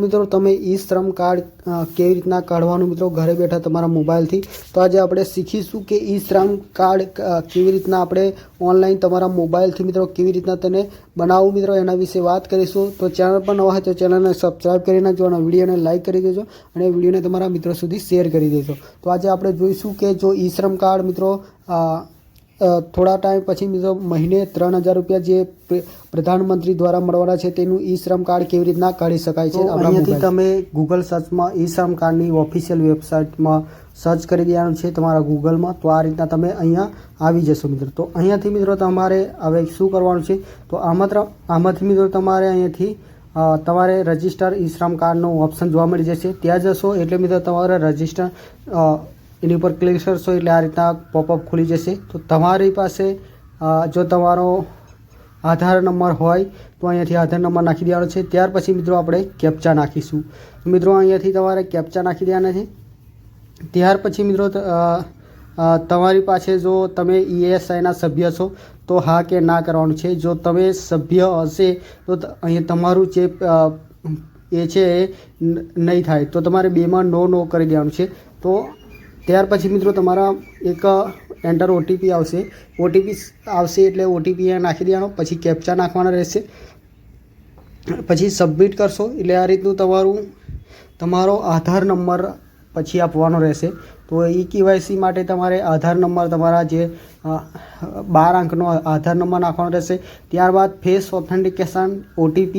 મિત્રો તમે ઈ શ્રમ કાર્ડ કેવી રીતના કાઢવાનું મિત્રો ઘરે બેઠા તમારા મોબાઈલથી. તો આજે આપણે શીખીશું કે ઈ શ્રમ કાર્ડ કેવી રીતના આપણે ઓનલાઈન તમારા મોબાઈલથી મિત્રો કેવી રીતના તેને બનાવવું મિત્રો એના વિશે વાત કરીશું. તો ચેનલ પર નવા હોય તો ચેનલને સબસ્ક્રાઈબ કરી નાખજો અને વિડીયોને લાઇક કરી દેજો અને વિડીયોને તમારા મિત્રો સુધી શેર કરી દેજો. તો આજે આપણે જોઈશું કે જો ઈ શ્રમ કાર્ડ મિત્રો થોડા ટાઈમ પછી મિત્રો મહિને 3000 રૂપિયા જે પ્રધાનમંત્રી દ્વારા મળવાના છે તેનું ઈ શ્રમ કાર્ડ કેવી રીતના કાઢી શકાય છે. અહીંયાથી તમે ગૂગલ સર્ચમાં ઈ શ્રમ કાર્ડની ઓફિશિયલ વેબસાઇટમાં સર્ચ કરી દેવાનું છે તમારા ગૂગલમાં. તો આ રીતના તમે અહીંયા આવી જશો મિત્રો. તો અહીંયાથી મિત્રો તમારે હવે શું કરવાનું છે, તો આમાંથી મિત્રો તમારે અહીંયાથી તમારે રજિસ્ટર ઈ શ્રમ કાર્ડનો ઓપ્શન જોવા મળી જશે. ત્યાં જશો એટલે મિત્રો તમારે રજિસ્ટર એની ઉપર ક્લિક કરશો એટલે આ રીતના પોપઅપ ખુલી જશે. તો તમારી પાસે જો તમારો આધાર નંબર હોય તો અહીંયાથી આધાર નંબર નાખી દેવાનો છે. ત્યાર પછી મિત્રો આપણે કેપ્ચા નાખીશું. મિત્રો અહીંયાથી તમારે કેપ્ચા નાખી દેવાના છે. ત્યાર પછી મિત્રો તમારી પાસે જો તમે ESIના સભ્ય છો તો હા કે ના કરવાનું છે. જો તમે સભ્ય હશે તો અહીંયા તમારું જે એ છે એ નહીં થાય, તો તમારે બેમાં નો કરી દેવાનું છે. તો ત્યાર પછી મિત્રો તમારા એક એન્ટર OTP આવશે. OTP આવશે એટલે OTP નાખી દેવાનો. પછી કેપ્ચા નાખવાના રહેશે. પછી સબમિટ કરશો એટલે આ રીતનું તમારો આધાર નંબર પછી આપવાનો રહેશે. તો KYC માટે તમારે આધાર નંબર તમારા જે 12 અંકનો આધાર નંબર નાખવાનો રહેશે. ત્યારબાદ ફેસ ઓથેન્ટિકેશન OTP,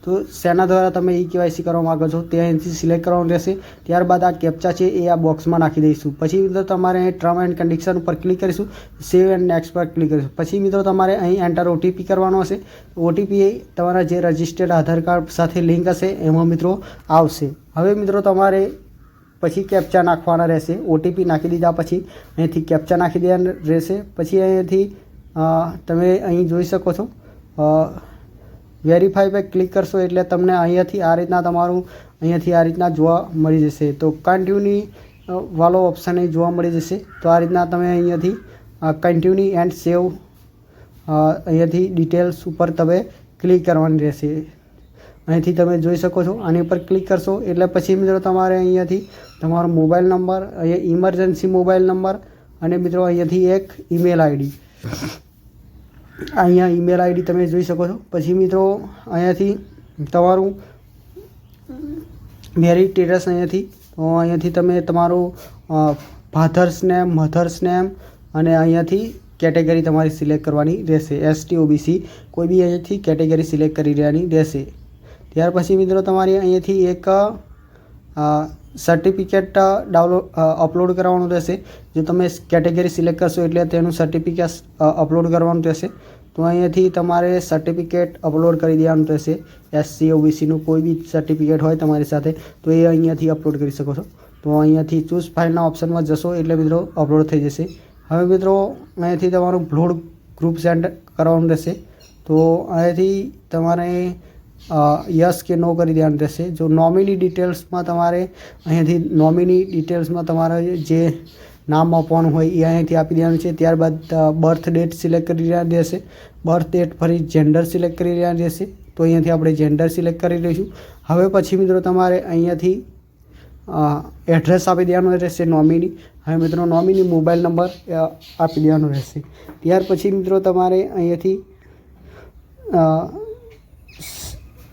તો શેના દ્વારા તમે KYC કરવા માગો છો તે અહીંથી સિલેક્ટ કરવાનું રહેશે. ત્યારબાદ આ કેપ્ચા છે એ આ બોક્સમાં નાખી દઈશું. પછી મિત્રો તમારે અહીં ટર્મ એન્ડ કન્ડિશન ઉપર ક્લિક કરીશું, સેવ એન્ડ નેક્સ્ટ પર ક્લિક કરીશું. પછી મિત્રો તમારે અહીં એન્ટર OTP કરવાનો હશે. OTP તમારા જે રજિસ્ટર્ડ આધાર કાર્ડ સાથે લિંક હશે એમાં મિત્રો આવશે. હવે મિત્રો તમારે પછી કેપ્ચા નાખવાના રહેશે. OTP નાખી દીધા પછી અહીંથી કેપ્ચા નાખી દેવાના રહેશે. પછી અહીંયાથી તમે અહીં જોઈ શકો છો વેરીફાઈ પર ક્લિક કરશો એટલે તમને અહીંયાથી આ રીતના આ રીતના જોવા મળી જશે. તો કન્ટિન્યુ વાળો ઓપ્શન અહીં જોવા મળી જશે. તો આ રીતના તમે અહીંયાથી કન્ટિન્યુ એન્ડ સેવ અહીંયાથી ડિટેલ્સ ઉપર તમે ક્લિક કરવાની રહેશે. અહીંથી તમે જોઈ શકો છો. આની ઉપર ક્લિક કરશો એટલે પછી મિત્રો તમારે અહીંયાથી તમારો મોબાઈલ નંબર, અહીંયા ઇમરજન્સી મોબાઈલ નંબર અને મિત્રો અહીંયાથી એક ઈમેલ ID, અહીંયા ઈમેલ ID તમે જોઈ શકો છો. પછી મિત્રો અહીંયાથી તમારું મેરિટ સ્ટેટસ અહીંયાથી તમે તમારું ફાધર્સ નેમ, મધર્સ નેમ અને અહીંયાથી કેટેગરી તમારી સિલેક્ટ કરવાની રહેશે. ST OBC કોઈ બી અહીંયાથી કેટેગરી સિલેક્ટ કરી લેવાની રહેશે. ત્યાર પછી મિત્રો તમારે અહીંયાથી એક સર્ટિફિકેટ અપલોડ કરવાનું રહેશે. જો તમે કેટેગરી સિલેક્ટ કરશો એટલે તેનું સર્ટિફિકેટ અપલોડ કરવાનું રહેશે. તો અહીંયાથી તમારે સર્ટિફિકેટ અપલોડ કરી દેવાનું રહેશે. SC OBCનું કોઈ બી સર્ટિફિકેટ હોય તમારી સાથે તો એ અહીંયાથી અપલોડ કરી શકો છો. તો અહીંયાથી ચૂઝ ફાઇલના ઓપ્શનમાં જશો એટલે મિત્રો અપલોડ થઈ જશે. હવે મિત્રો અહીંયાથી તમારું બ્લડ ગ્રુપ સેન્ડ કરવાનું રહેશે. તો અહીંયાથી તમારે યસ કે નો કરી દેવાનું રહેશે. જો નોમિની ડિટેલ્સમાં તમારે અહીંયાથી નોમિની ડિટેલ્સમાં તમારે જે નામ આપવાનું હોય એ અહીંયાથી આપી દેવાનું છે. ત્યારબાદ બર્થ ડેટ સિલેક્ટ કરી દેવાની રહેશે. બર્થ ડેટ ફરી જેન્ડર સિલેક્ટ કરી દેવાની રહેશે. તો અહીંયાથી આપણે જેન્ડર સિલેક્ટ કરી લઈશું. હવે પછી મિત્રો તમારે અહીંયાથી એડ્રેસ આપી દેવાનું રહેશે નોમિની. હવે મિત્રો નોમિની મોબાઈલ નંબર આપી દેવાનો રહેશે. ત્યાર પછી મિત્રો તમારે અહીંયાથી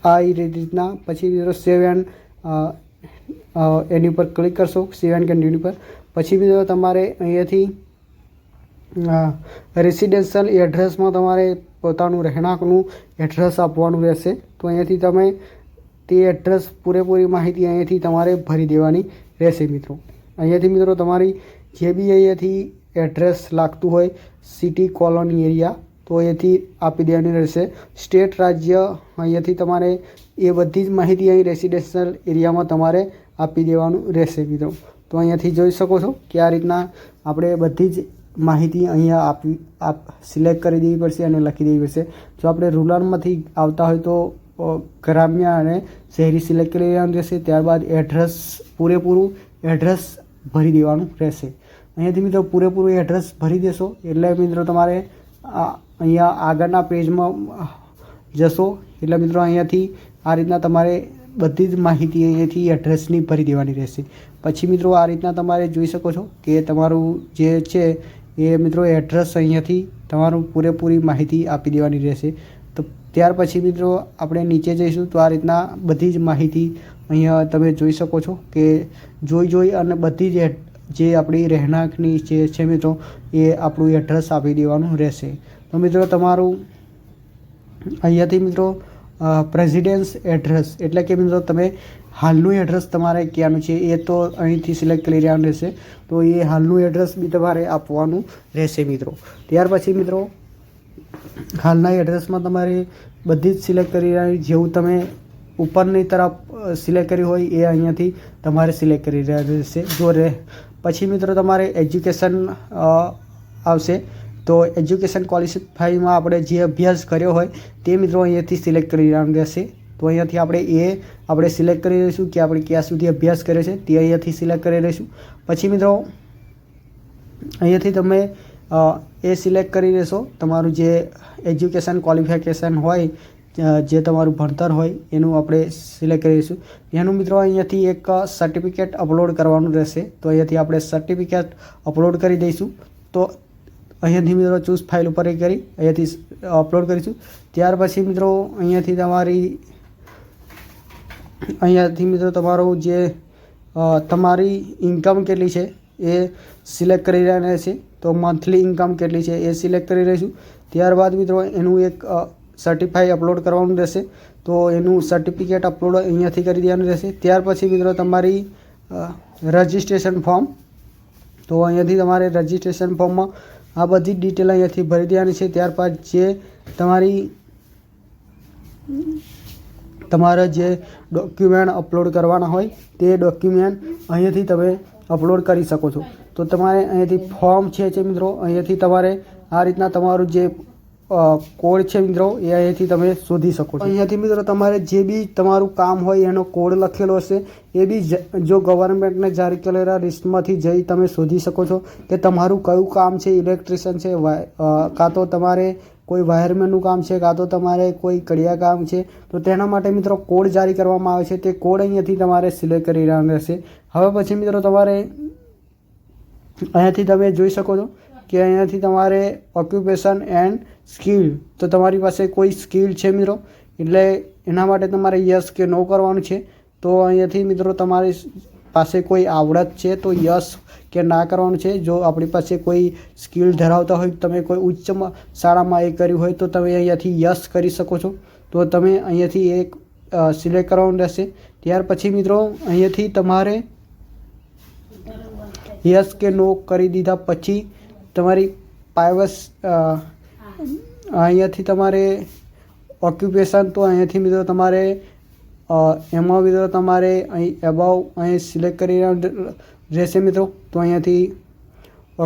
આ રીતના પછી મિત્રો સેવ એન્ડ એની ઉપર ક્લિક કરશો, સેવ એન્ડ કન્ટિન્યુ પર. પછી મિત્રો તમારે અહીંયાથી રેસિડેન્શિયલ એડ્રેસમાં તમારે પોતાનું રહેણાંકનું એડ્રેસ આપવાનું રહેશે. તો અહીંયાથી તમે તે એડ્રેસ પૂરેપૂરી માહિતી અહીંયાથી તમારે ભરી દેવાની રહેશે મિત્રો. અહીંયાથી મિત્રો તમારી જે બી અહીંયાથી એડ્રેસ લાગતું હોય, સિટી, કોલોની, એરિયા, તો અહીંયાથી આપી દેવાની રહેશે. સ્ટેટ, રાજ્ય અહીંયાથી તમારે એ બધી જ માહિતી અહીં રેસિડેન્શિયલ એરિયામાં તમારે આપી દેવાનું રહેશે મિત્રો. તો અહીંયાથી જોઈ શકો છો કે આ રીતના આપણે બધી જ માહિતી અહીંયા સિલેક્ટ કરી દેવી પડશે અને લખી દેવી પડશે. જો આપણે રૂરલમાંથી આવતા હોય તો ગ્રામ્ય અને શહેરી સિલેક્ટ કરી દેવાનું રહેશે. ત્યારબાદ એડ્રેસ, પૂરેપૂરું એડ્રેસ ભરી દેવાનું રહેશે. અહીંયાથી મિત્રો પૂરેપૂરું એડ્રેસ ભરી દેશો એટલે મિત્રો તમારે અહીંયા આગળના પેજમાં જશો એટલે મિત્રો અહીંયાથી આ રીતના તમારે બધી જ માહિતી અહીંયાથી એડ્રેસની ભરી દેવાની રહેશે। પછી મિત્રો આ રીતના તમારે જોઈ શકો છો કે તમારું જે છે એ મિત્રો એડ્રેસ અહીંયાથી તમારું પૂરેપૂરી માહિતી આપી દેવાની રહેશે। તો ત્યાર પછી મિત્રો આપણે નીચે જઈશું તો આ રીતના બધી જ માહિતી અહીંયા તમે જોઈ શકો છો કે જોઈ અને બધી જ જે આપણી રહેણાંકની જે છે મિત્રો એ આપણું એડ્રેસ આપી દેવાનું રહેશે। તો મિત્રો તમારું અહીંયાથી મિત્રો પ્રેસિડેન્સ એડ્રેસ એટલે કે મિત્રો તમે હાલનું એડ્રેસ તમારે ક્યાંનું છે એ તો અહીંથી સિલેક્ટ કરી લેવાનું રહેશે। તો એ હાલનું એડ્રેસ બી તમારે આપવાનું રહેશે મિત્રો। ત્યાર પછી મિત્રો હાલના એડ્રેસમાં તમારે બધી જ સિલેક્ટ કરી લેવાની, જેવું તમે ઉપરની તરફ સિલેક્ટ કરી હોય એ અહીંયાથી તમારે સિલેક્ટ કરી રહ્યા રહેશે। પછી મિત્રો તમારે એજ્યુકેશન આવશે। તો એજ્યુકેશન ક્વોલિફાઈમાં આપણે જે અભ્યાસ કર્યો હોય તે મિત્રો અહીંયાથી સિલેક્ટ કરી લેવાનું રહેશે। તો અહીંયાથી આપણે સિલેક્ટ કરી લઈશું કે આપણે ક્યાં સુધી અભ્યાસ કર્યો છે તે અહીંયાથી સિલેક્ટ કરી લઈશું। પછી મિત્રો અહીંયાથી તમે એ સિલેક્ટ કરી લેશો તમારું જે એજ્યુકેશન ક્વોલિફિકેશન હોય, જે તમારું ભણતર હોય એનું આપણે સિલેક્ટ કરીશું। એનું મિત્રો અહીંયાથી એક સર્ટિફિકેટ અપલોડ કરવાનું રહેશે। તો અહીંયાથી આપણે સર્ટિફિકેટ અપલોડ કરી દઈશું। તો અહીંયાથી મિત્રો ચૂઝ ફાઇલ ઉપર કરી અહીંયાથી અપલોડ કરીશું। ત્યાર પછી મિત્રો અહીંયાથી મિત્રો તમારું જે તમારી ઇન્કમ કેટલી છે એ સિલેક્ટ કરી રહ્યા રહેશે। તો મંથલી ઇન્કમ કેટલી છે એ સિલેક્ટ કરી લઈશું। ત્યારબાદ મિત્રો એનું એક સર્ટિફાઈ અપલોડ કરવાનું રહેશે। તો એનું સર્ટિફિકેટ અપલોડ અહીંયાથી કરી દેવાનું રહેશે। ત્યાર પછી મિત્રો તમારી રજિસ્ટ્રેશન ફોર્મ, તો અહીંયાથી તમારે રજિસ્ટ્રેશન ફોર્મમાં આ બધી ડિટેલ અહીંયાથી ભરી દેવાની છે। ત્યારબાદ જે તમારા જે ડોક્યુમેન્ટ અપલોડ કરવાના હોય તે ડોક્યુમેન્ટ અહીંયાથી તમે અપલોડ કરી શકો છો। તો તમારે અહીંયાથી ફોર્મ છે મિત્રો અહીંયાથી તમારે આ રીતના તમારું જે કોડ છે મિત્રો એ અહીંયાથી તમે શોધી શકો છો। અહીંયાથી મિત્રો તમારે જે બી તમારું કામ હોય એનો કોડ લખેલો હશે એ બી જો ગવર્મેન્ટને જારી કરેલા લિસ્ટમાંથી જઈ તમે શોધી શકો છો કે તમારું કયું કામ છે, ઇલેક્ટ્રિશિયન છે, કાં તો તમારે કોઈ વાયરમેનનું કામ છે, કાં તો તમારે કોઈ કડિયા કામ છે। તો તેના માટે મિત્રો કોડ જારી કરવામાં આવે છે, તે કોડ અહીંયાથી તમારે સિલેક્ટ કરી રહેવાનો રહેશે। હવે પછી મિત્રો તમારે અહીંયાથી તમે જોઈ શકો છો કે અહીંયાથી તમારે ઓક્યુપેશન એન્ડ સ્કિલ, તો તમારી પાસે કોઈ સ્કિલ છે મિત્રો એટલે એના માટે તમારે યસ કે નો કરવાનું છે। તો અહીંયાથી મિત્રો તમારી પાસે કોઈ આવડત છે તો યસ કે ના કરવાનું છે। જો આપણી પાસે કોઈ સ્કિલ ધરાવતા હોય, તમે કોઈ ઉચ્ચ શાળામાં એ કર્યું હોય તો તમે અહીંયાથી યસ કરી શકો છો। તો તમે અહીંયાથી એક સિલેક્ટ કરવાનું રહેશે। ત્યાર પછી મિત્રો અહીંયાથી તમારે યસ કે નો કરી દીધા પછી તમારી અહીંયાથી તમારે ઓક્યુપેશન, તો અહીંયાથી મિત્રો તમારે એમાં મિત્રો તમારે અહીં અબાઉ અહીં સિલેક્ટ કરી રહેશે મિત્રો। તો અહીંયાથી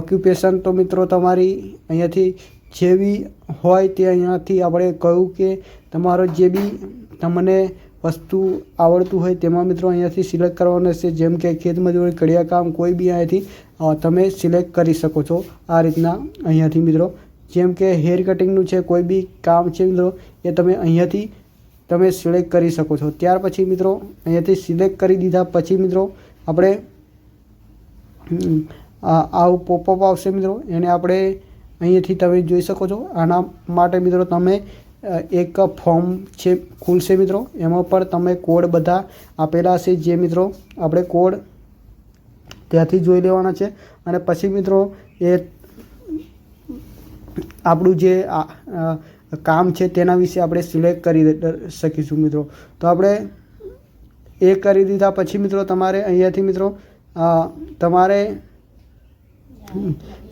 ઓક્યુપેશન તો મિત્રો તમારી અહીંયાથી જે બી હોય તે અહીંયાથી આપણે કહ્યું કે તમારો જે બી તમને વસ્તુ આવડતું હોય તેમાં મિત્રો અહીંયાથી સિલેક્ટ કરવાનું રહેશે। જેમ કે ખેતમજૂરી, કડિયા કામ, કોઈ બી અહીંયાથી તમે સિલેક્ટ કરી શકો છો આ રીતના અહીંયાથી મિત્રો। જેમ કે હેર કટિંગનું છે, કોઈ બી કામ છે મિત્રો એ તમે અહીંયાથી તમે સિલેક્ટ કરી શકો છો। ત્યાર પછી મિત્રો અહીંયાથી સિલેક્ટ કરી દીધા પછી મિત્રો આપણે આવું પોપઅપ આવશે મિત્રો, એને આપણે અહીંયાથી તમે જોઈ શકો છો। આના માટે મિત્રો તમે એક ફોર્મ છે ખુલશે મિત્રો, એમાં પણ તમે કોડ બધા આપેલા હશે, જે મિત્રો આપણે કોડ ત્યાંથી જોઈ લેવાના છે। અને પછી મિત્રો એ આપણું જે કામ છે તેના વિશે આપણે સિલેક્ટ કરી શકીશું મિત્રો। તો આપણે એ કરી દીધા પછી મિત્રો તમારે અહીંયાથી મિત્રો તમારે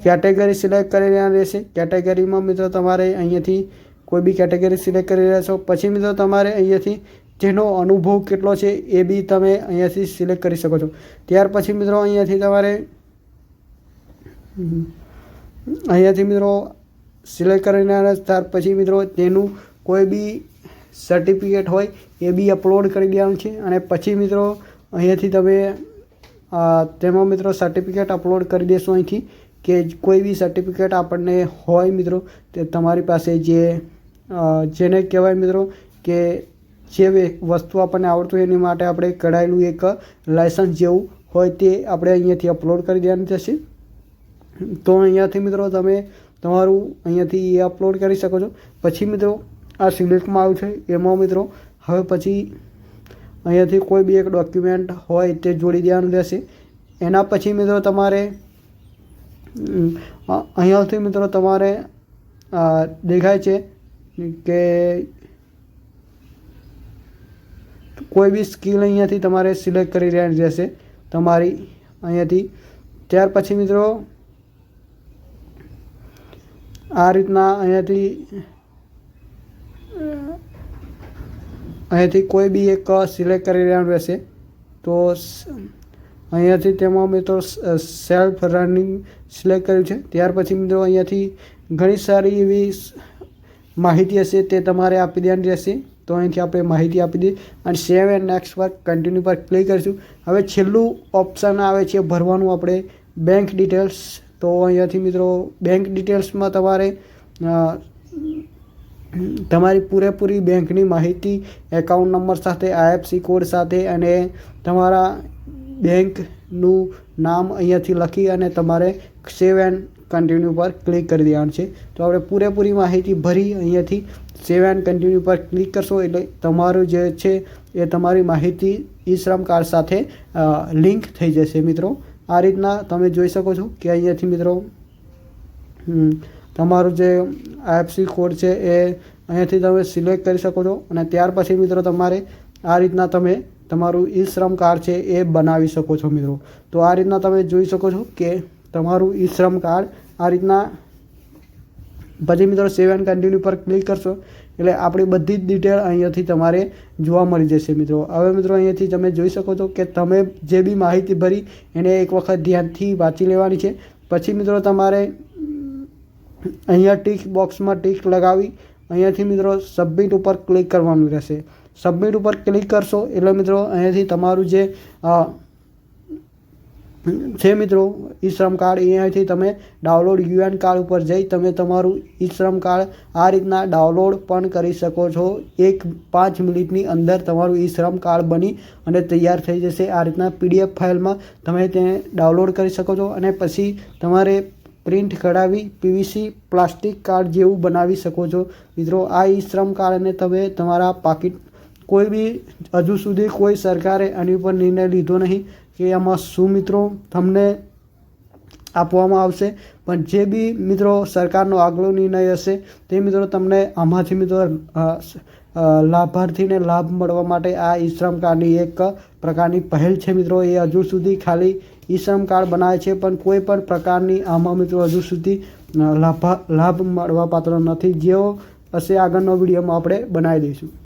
કેટેગરી સિલેક્ટ કરી લેવાની રહેશે। કેટેગરીમાં મિત્રો તમારે અહીંયાથી કોઈ બી કેટેગરી સિલેક્ટ કરી રહ્યા છો। પછી મિત્રો તમારે અહીંયાથી જેનો અનુભવ કેટલો છે એ બી તમે અહીંયાથી સિલેક્ટ કરી શકો છો। ત્યાર પછી મિત્રો અહીંયાથી મિત્રો સિલેક્ટ કરીને ત્યાર પછી મિત્રો તેનું કોઈ બી સર્ટિફિકેટ હોય એ બી અપલોડ કરી દેવાનું છે। અને પછી મિત્રો અહીંયાથી તમે તેમાં મિત્રો સર્ટિફિકેટ અપલોડ કરી દેશો અહીંથી કે કોઈ બી સર્ટિફિકેટ આપણને હોય મિત્રો તે તમારી પાસે જેને કહેવાય મિત્રો કે જે વસ્તુ આપણને આવડતું એની માટે આપણે કઢાયેલું એક લાયસન્સ જેવું હોય તે આપણે અહીંયાથી અપલોડ કરી દેવાનું થશે. તો અહીંયાથી મિત્રો તમે તમારું અહીંયાથી એ અપલોડ કરી શકો છો. પછી મિત્રો આ સિલેક્ટમાં આવ્યું છે એમાં મિત્રો હવે પછી અહીંયાથી કોઈ બી એક ડોક્યુમેન્ટ હોય તે જોડી દેવાનું રહેશે. એના પછી મિત્રો તમારે અહીંયાથી મિત્રો તમારે દેખાય છે કે કોઈ બી સ્કિલ અહીંયાથી તમારે સિલેક્ટ કરી રહેવાની રહેશે તમારી અહીંયાથી. ત્યાર પછી મિત્રો આ રીતના અહીંયાથી કોઈ બી એક સિલેક્ટ કરી રહેવાનું રહેશે. તો અહીંયાથી તેમાં મિત્રો સેલ્ફ રનિંગ સિલેક્ટ કર્યું છે. ત્યાર પછી મિત્રો અહીંયાથી ઘણી સારી એવી માહિતી હશે તે તમારે આપી દેવાની રહેશે. તો અહીંથી આપણે માહિતી આપી દઈએ અને સેવ એન્ડ નેક્સ્ટ પર કન્ટિન્યુ પર ક્લિક કરીશું. હવે છેલ્લું ઓપ્શન આવે છે ભરવાનું આપણે બેંક ડિટેલ્સ. તો અહીંયાથી મિત્રો બેંક ડિટેલ્સમાં તમારે તમારી પૂરેપૂરી બેંકની માહિતી એકાઉન્ટ નંબર સાથે IFSC કોડ સાથે અને તમારા બેંકનું નામ અહીંયાથી લખી અને તમારે સેવ એન્ડ કન્ટિન્યુ પર ક્લિક કરી દેવાનું છે. તો આપણે પૂરેપૂરી માહિતી ભરી અહીંયાથી સેવ એન્ડ કન્ટિન્યુ પર ક્લિક કરશો એટલે તમારું જે છે એ તમારી માહિતી ઈ-શ્રમ કાર્ડ સાથે લિંક થઈ જશે મિત્રો. આ રીતના તમે જોઈ શકો છો કે અહીંયાથી મિત્રો તમારું જે IFSC કોડ છે એ અહીંયાથી તમે સિલેક્ટ કરી શકો છો અને ત્યાર પછી મિત્રો તમારે આ રીતના તમે તમારું ઈ-શ્રમ કાર્ડ છે એ બનાવી શકો છો મિત્રો. તો આ રીતના તમે જોઈ શકો છો કે તમારું ઈ-શ્રમ કાર્ડ આ રીતના. પછી મિત્રો સેવ એન્ડ કન્ટિન્યુ પર ક્લિક કરશો એટલે આપણી બધી જ ડિટેલ અહીંયાથી તમારે જોવા મળી જશે મિત્રો. હવે મિત્રો અહીંયાથી તમે જોઈ શકો છો કે તમે જે બી માહિતી ભરી એને એક વખત ધ્યાનથી વાંચી લેવાની છે. પછી મિત્રો તમારે અહીંયા ટીક બોક્સમાં ટીક લગાવી અહીંયાથી મિત્રો સબમિટ ઉપર ક્લિક કરવાનું રહેશે. સબમિટ ઉપર ક્લિક કરશો એટલે મિત્રો અહીંયાથી તમારું જે છે મિત્રો ઈ-શ્રમ કાર્ડ અહીંયાથી તમે ડાઉનલોડ UN કાર્ડ ઉપર જઈ તમે તમારું ઈ-શ્રમ કાર્ડ આ રીતના ડાઉનલોડ પણ કરી શકો છો. 5 મિનિટની અંદર તમારું ઈ-શ્રમ કાર્ડ બની અને તૈયાર થઈ જશે. આ રીતના PDF ફાઇલમાં તમે તેને ડાઉનલોડ કરી શકો છો અને પછી તમારે પ્રિન્ટ કઢાવી PVC પ્લાસ્ટિક કાર્ડ જેવું બનાવી શકો છો મિત્રો. આ ઈ-શ્રમ કાર્ડને તમે તમારા પાકીટ કોઈ બી હજુ સુધી કોઈ સરકારે આની ઉપર નિર્ણય લીધો નહીં કે એમાં શું મિત્રો તમને આપવામાં આવશે. પણ જે બી મિત્રો સરકારનો આગલો નિર્ણય હશે તે મિત્રો તમને આમાંથી મિત્રો લાભાર્થીને લાભ મળવા માટે આ ઈ-શ્રમ કાર્ડની એક પ્રકારની પહેલ છે મિત્રો. એ હજુ સુધી ખાલી ઈ-શ્રમ કાર્ડ બનાવે છે પણ કોઈ પણ પ્રકારની આમાં મિત્રો હજુ સુધી લાભ મળવા પાત્ર નથી. જેવો હશે આગળનો વિડીયોમાં આપણે બનાવી દઈશું.